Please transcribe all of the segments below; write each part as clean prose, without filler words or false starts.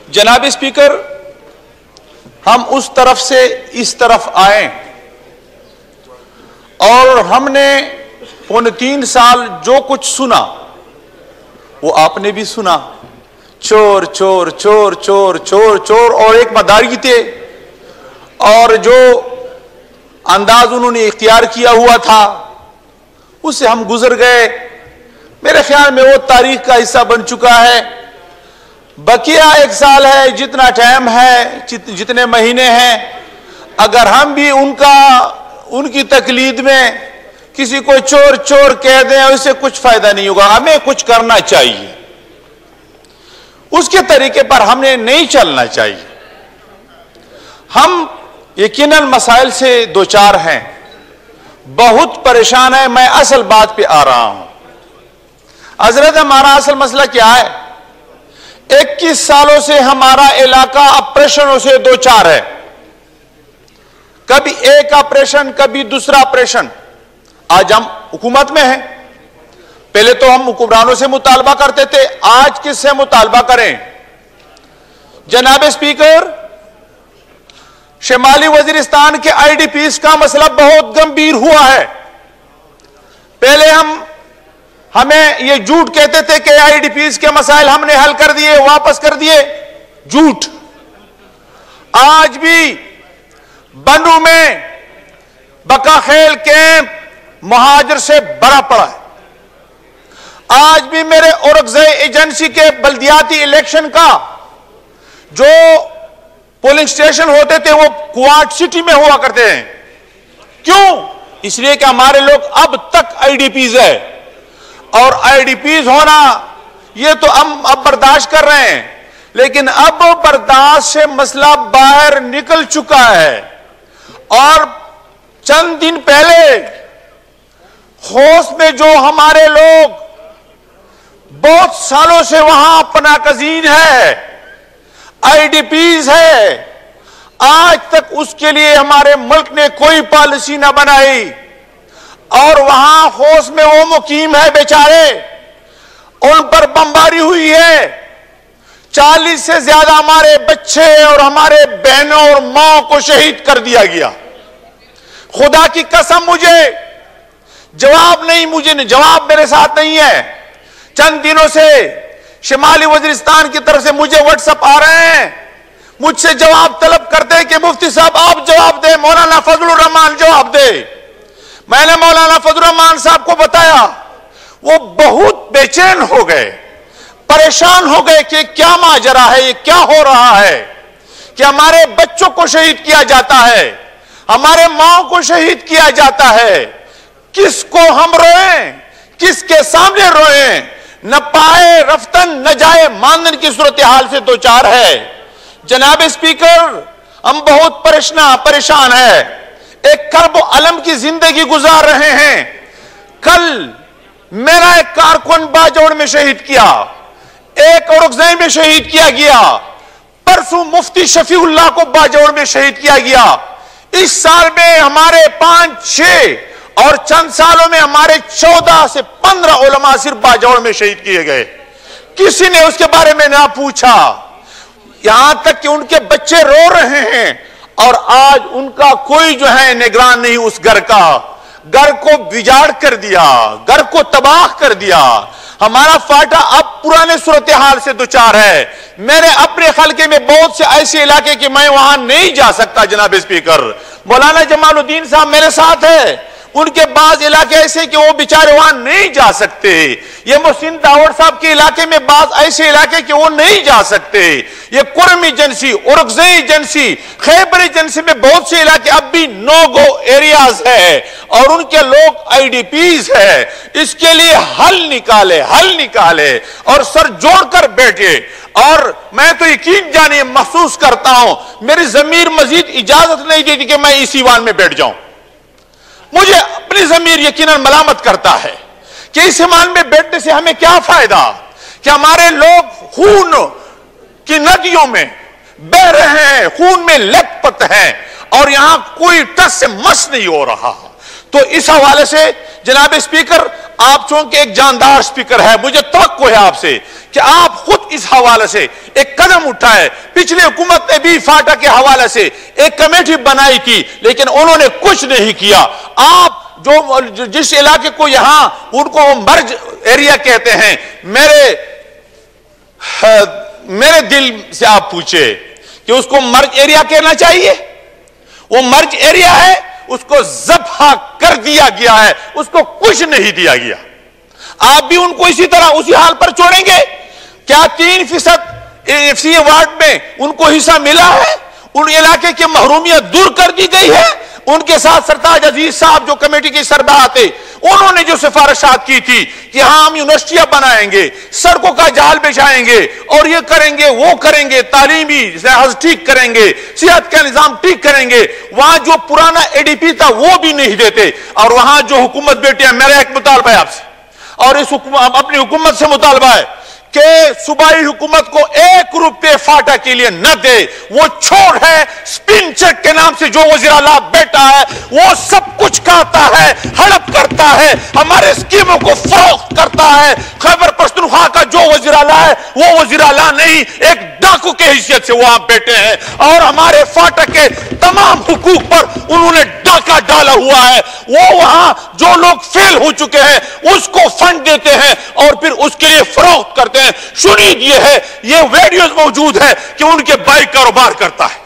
جناب اسپیکر، ہم اس طرف سے اس طرف آئے اور ہم نے 3.25 سال جو کچھ سنا وہ آپ نے بھی سنا، چور چور چور چور چور چور، اور ایک مداری تھے اور جو انداز انہوں نے اختیار کیا ہوا تھا اس سے ہم گزر گئے۔ میرے خیال میں وہ تاریخ کا حصہ بن چکا ہے۔ بقیہ 1 سال ہے، جتنا ٹائم ہے، جتنے مہینے ہیں، اگر ہم بھی ان کی تقلید میں کسی کو چور چور کہہ دیں اس سے کچھ فائدہ نہیں ہوگا۔ ہمیں کچھ کرنا چاہیے، اس کے طریقے پر ہم نے نہیں چلنا چاہیے۔ ہم یقیناً مسائل سے دوچار ہیں، بہت پریشان ہیں۔ میں اصل بات پہ آ رہا ہوں۔ حضرت، ہمارا اصل مسئلہ کیا ہے؟ 21 سالوں سے ہمارا علاقہ آپریشنوں سے دوچار ہے، کبھی ایک آپریشن کبھی دوسرا آپریشن۔ آج ہم حکومت میں ہیں، پہلے تو ہم حکمرانوں سے مطالبہ کرتے تھے، آج کس سے مطالبہ کریں؟ جناب اسپیکر، شمالی وزیرستان کے آئی ڈی پیز کا مسئلہ بہت گمبھیر ہوا ہے۔ پہلے ہمیں یہ جھوٹ کہتے تھے کہ آئی ڈی پیز کے مسائل ہم نے حل کر دیے، واپس کر دیے، جھوٹ۔ آج بھی بنو میں بقا خیل کیمپ مہاجر سے بڑا پڑا ہے۔ آج بھی میرے اورکزئی ایجنسی کے بلدیاتی الیکشن کا جو پولنگ سٹیشن ہوتے تھے وہ کوارٹ سٹی میں ہوا کرتے ہیں۔ کیوں؟ اس لیے کہ ہمارے لوگ اب تک آئی ڈی پیز ہے، اور آئی ڈی پیز ہونا یہ تو ہم اب برداشت کر رہے ہیں، لیکن اب برداشت سے مسئلہ باہر نکل چکا ہے۔ اور چند دن پہلے خوست میں جو ہمارے لوگ بہت سالوں سے وہاں پناہ گزین ہے، آئی ڈی پیز ہے، آج تک اس کے لیے ہمارے ملک نے کوئی پالیسی نہ بنائی، اور وہاں خوست میں وہ مقیم ہے بیچارے، ان پر بمباری ہوئی ہے۔ 40 سے زیادہ ہمارے بچے اور ہمارے بہنوں اور ماں کو شہید کر دیا گیا۔ خدا کی قسم مجھے جواب میرے ساتھ نہیں ہے۔ چند دنوں سے شمالی وزیرستان کی طرف سے مجھے واٹس ایپ آ رہے ہیں، مجھ سے جواب طلب کرتے ہیں کہ مفتی صاحب آپ جواب دیں، مولانا فضل الرحمان جواب دے۔ میں نے مولانا فضل الرحمان صاحب کو بتایا، وہ بہت بے چین ہو گئے، پریشان ہو گئے کہ کیا ماجرا ہے، یہ کیا ہو رہا ہے کہ ہمارے بچوں کو شہید کیا جاتا ہے، ہمارے ماں کو شہید کیا جاتا ہے۔ کس کو ہم روئیں، کس کے سامنے روئیں؟ نہ پائے رفتن نہ جائے ماندن کی صورتحال سے دوچار ہے۔ جناب اسپیکر، ہم بہت پریشان ہیں، ایک کرب و علم کی زندگی گزار رہے ہیں۔ کل میرا ایک کارکن باجوڑ میں شہید کیا، ایک اورکزئی میں شہید کیا گیا، پرسوں مفتی شفیع اللہ کو باجوڑ میں شہید کیا گیا۔ اس سال میں ہمارے 5، 6 اور چند سالوں میں ہمارے 14 سے 15 علماء صرف باجوڑ میں شہید کیے گئے۔ کسی نے اس کے بارے میں نہ پوچھا، یہاں تک کہ ان کے بچے رو رہے ہیں، اور آج ان کا کوئی جو ہے نگران نہیں اس گھر کا۔ گھر کو بگاڑ کر دیا، گھر کو تباہ کر دیا۔ ہمارا فاٹا اب پرانے صورتحال سے دوچار ہے۔ میرے اپنے خلقے میں بہت سے ایسے علاقے کہ میں وہاں نہیں جا سکتا۔ جناب اسپیکر، مولانا جمال الدین صاحب میرے ساتھ ہے، ان کے بعض علاقے ایسے کہ وہ بیچارے وہاں نہیں جا سکتے۔ یہ محسن داوڑ صاحب کے علاقے میں بعض ایسے علاقے کہ وہ نہیں جا سکتے۔ یہ کرم ایجنسی، اورکزئی ایجنسی، خیبر ایجنسی میں بہت سے علاقے اب بھی نو گو ایریاز ہے، اور ان کے لوگ آئی ڈی پیز ہے۔ اس کے لیے حل نکالے اور سر جوڑ کر بیٹھے۔ اور میں تو یقین جانے محسوس کرتا ہوں، میری ضمیر مزید اجازت نہیں دیتی کہ میں اسی ایوان میں بیٹھ جاؤں۔ مجھے اپنی ضمیر یقیناً ملامت کرتا ہے کہ اس ایوان میں بیٹھنے سے ہمیں کیا فائدہ، کہ ہمارے لوگ خون کی ندیوں میں بہ رہے ہیں، خون میں لت پت ہیں، اور یہاں کوئی ٹس سے مس نہیں ہو رہا۔ تو اس حوالے سے جناب اسپیکر آپ چونکہ ایک جاندار اسپیکر ہے, مجھے توقع ہے آپ سے کہ آپ خود اس حوالے سے ایک قدم اٹھائے. پچھلی حکومت نے بھی فاٹا کے حوالے سے ایک کمیٹی بنائی تھی لیکن انہوں نے کچھ نہیں کیا. آپ جس علاقے کو یہاں ان کو مرج ایریا کہتے ہیں, میرے دل سے آپ پوچھے کہ اس کو مرج ایریا کہنا چاہیے؟ وہ مرج ایریا ہے, اس کو ذبح کر دیا گیا ہے, اس کو کچھ نہیں دیا گیا. آپ بھی ان کو اسی طرح اسی حال پر چھوڑیں گے؟ کیا 3% وارڈ میں ان کو حصہ ملا ہے؟ ان علاقے کی محرومیت دور کر دی گئی ہے؟ ان کے ساتھ سرتاج عزیز صاحب جو کمیٹی کے سربراہ تھے, انہوں نے جو سفارشات کی تھی کہ ہاں ہم یونیورسٹیاں بنائیں گے, سڑکوں کا جال بچھائیں گے اور یہ کریں گے وہ کریں گے, تعلیمی لحاظ ٹھیک کریں گے, صحت کا نظام ٹھیک کریں گے, وہاں جو پرانا ADP تھا وہ بھی نہیں دیتے. اور وہاں جو حکومت بیٹی ہے, میرا ایک مطالبہ ہے آپ سے اور اس اپنی حکومت سے مطالبہ ہے کہ صوبائی حکومت کو 1 روپے فاٹا کے لیے نہ دے. وہ چھوڑ ہے سپن چیک کے نام سے جو وزیر اعلیٰ بیٹا ہے, وہ سب کچھ کھاتا ہے, ہڑپ کرتا ہے, ہمارے اسکیموں کو فروخت کرتا ہے. خیبر پختونخوا کا جو وزیر اعلیٰ ہے وہ وزیر اعلیٰ نہیں, ایک ڈاکو کے حیثیت سے وہ آپ بیٹھے ہیں اور ہمارے فاٹا کے تمام حقوق پر انہوں نے ڈاکہ ڈالا ہوا ہے. وہ وہاں جو لوگ فیل ہو چکے ہیں اس کو فنڈ دیتے ہیں اور پھر اس کے لیے فروخت کرتے ہیں. سنید یہ ہے, یہ ویڈیوز موجود ہے کہ ان کے بھائی کاروبار کرتا ہے,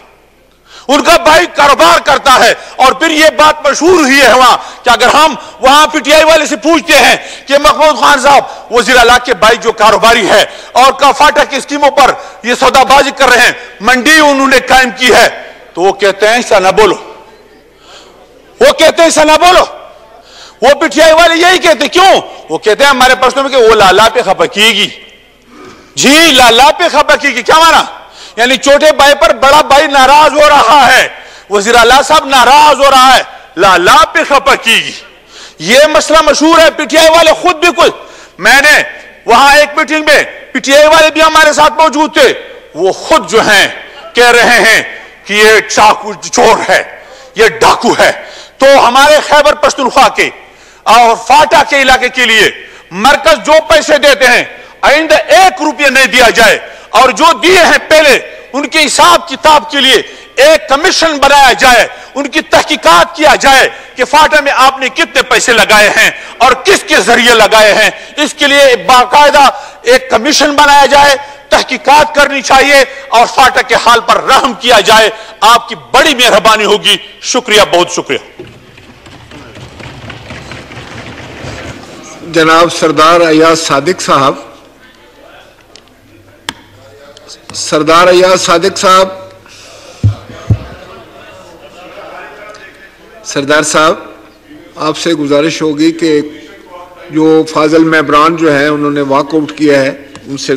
ان کا بھائی کاروبار کرتا ہے. اور پھر یہ بات مشہور ہوئی ہے وہاں کہ اگر ہم وہاں PTI والے سے پوچھتے ہیں کہ محمود خان صاحب وزیر اعلیٰ کے بھائی جو کاروباری ہے اور فاٹا کی اسکیموں پر یہ سودا بازی کر رہے ہیں, منڈی انہوں نے قائم کی ہے, تو وہ کہتے ہیں ایسا نہ بولو, وہ کہتے ہیں ایسا نہ بولو. وہ PTI والے یہی کہتے ہیں. کیوں؟ وہ کہتے ہیں ہمارے پرسنوں میں کہ وہ لالا پہ خپا کی گی. جی لالا پہ خپا کی گی, کیا مانا؟ یعنی چھوٹے بھائی پر بڑا بھائی ناراض ہو رہا ہے, وزیر اعلیٰ صاحب ناراض ہو رہا ہے, لالا پہ خپا کی گی. یہ مسئلہ مشہور ہے. PTI والے خود بھی کچھ, میں نے وہاں ایک میٹنگ میں PTI والے بھی ہمارے ساتھ موجود تھے, وہ خود جو ہیں کہہ رہے ہیں کہ یہ چاقو چور ہے, یہ ڈاکو ہے. تو ہمارے خیبر پختونخوا کے اور فاٹا کے علاقے کے لیے مرکز جو پیسے دیتے ہیں آئندہ 1 روپیہ نہیں دیا جائے, اور جو دیے ہیں پہلے ان کے حساب کتاب کے لیے ایک کمیشن بنایا جائے, ان کی تحقیقات کیا جائے کہ فاٹا میں آپ نے کتنے پیسے لگائے ہیں اور کس کے ذریعے لگائے ہیں. اس کے لیے باقاعدہ ایک کمیشن بنایا جائے, تحقیقات کرنی چاہیے اور فاٹا کے حال پر رحم کیا جائے. آپ کی بڑی مہربانی ہوگی. شکریہ, بہت شکریہ. جناب سردار ایاز صادق صاحب. سردار ایاز صادق صاحب. سردار صاحب, آپ سے گزارش ہوگی کہ جو فاضل مہران جو ہیں انہوں نے واک آؤٹ کیا ہے, ان سے